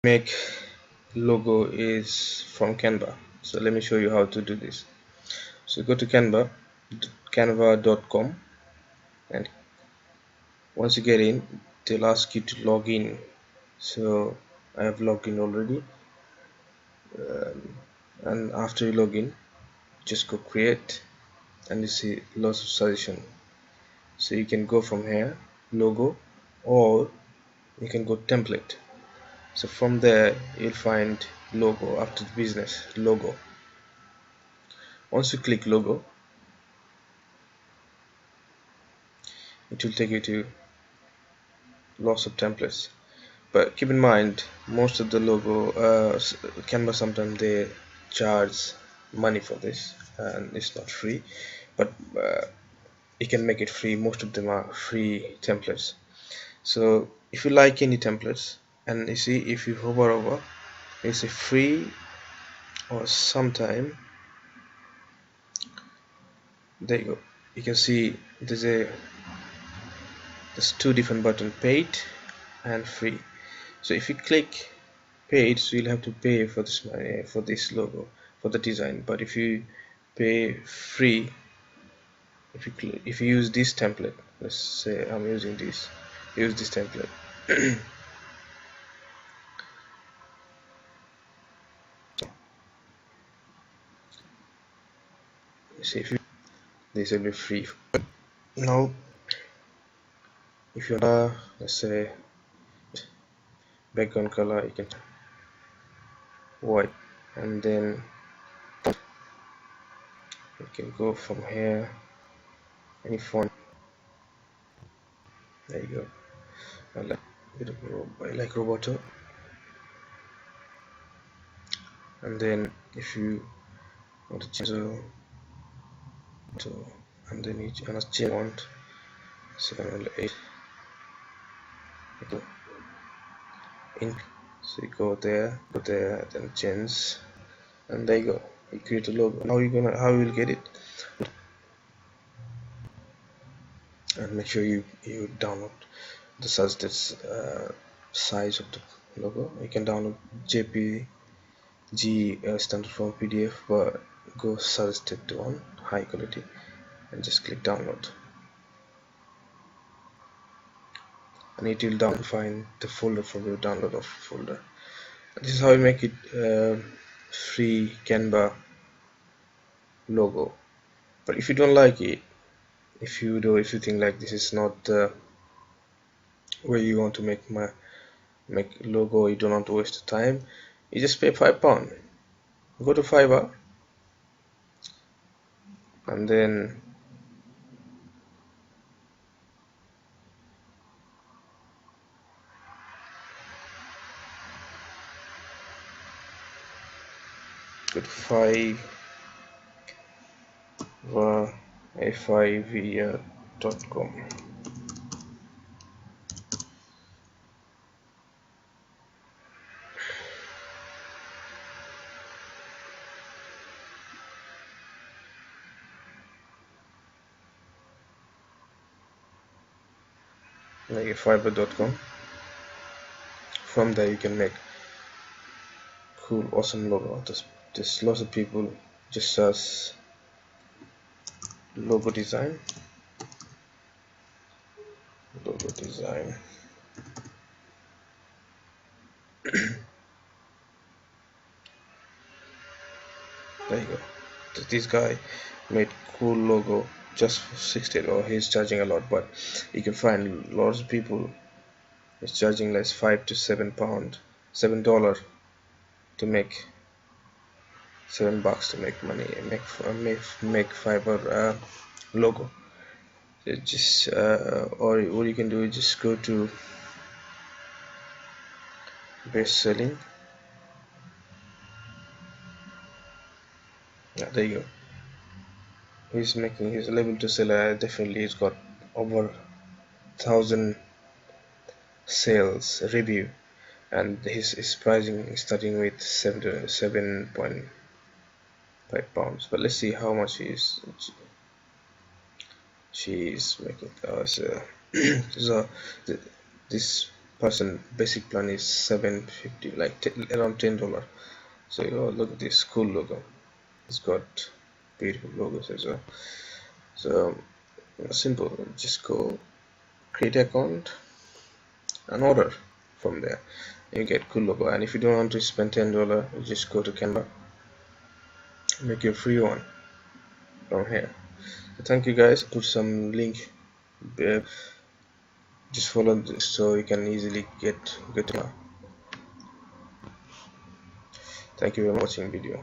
make logo is from Canva. So let me show you how to do this. So go to canva.com, and once you get in, they'll ask you to log in. So I have logged in already, and after you log in, just go create, and you see lots of suggestion. So you can go from here, logo, or you can go template. So from there you'll find logo, up to the business logo. Once you click logo, it will take you to lots of templates, but keep in mind most of the logo Canva, sometimes they charge money for this and it's not free, but you can make it free. Most of them are free templates. So if you like any templates, and you see if you hover over, it's a free, or sometime there you go, you can see there's two different buttons, paid and free. So if you click paid, so you'll have to pay for this money, for this logo, for the design. But if you pay free, if you use this template, let's say I'm using this, use this template. See, if you, this will be free. Now if you let's say background color, you can white, and then you can go from here, any font. There you go. I like Roboto. And then if you want to change to, and then you change font 708, ink. So you go there, then change, and there you go. You create a logo. How you will get it? And make sure you download the suggested size of the logo. You can download JPG, standard form PDF, but go suggested one, high quality, and just click download, and it will find the folder from your download of folder. This is how you make it free Canva logo. But if you don't like it, if you think like this is not the way you want to make logo, you don't want to waste the time, you just pay £5. Go to Fiverr, and then go to Fiverr.com. Like Fiverr.com. From there you can make cool, awesome logo. There's lots of people just search logo design. There you go. This guy made cool logo just for $60, or he's charging a lot, but you can find lots of people is charging less, £5 to £7, $7 to make $7 to make money, make Fiverr logo. It just or what you can do is just go to best selling. Yeah, there you go. He's able to sell. Definitely, he's got over 1,000 sales review, and his pricing is starting with £7.5. But let's see how much she's making. So this person basic plan is 750, like around $10. So look at this cool logo. It's got beautiful logos as well. So simple, just go create account and order from there. You get cool logo, and if you don't want to spend $10, you just go to Canva, make your free one down here. So thank you guys. Put some link, uh, just follow this so you can easily get to. Thank you for watching video.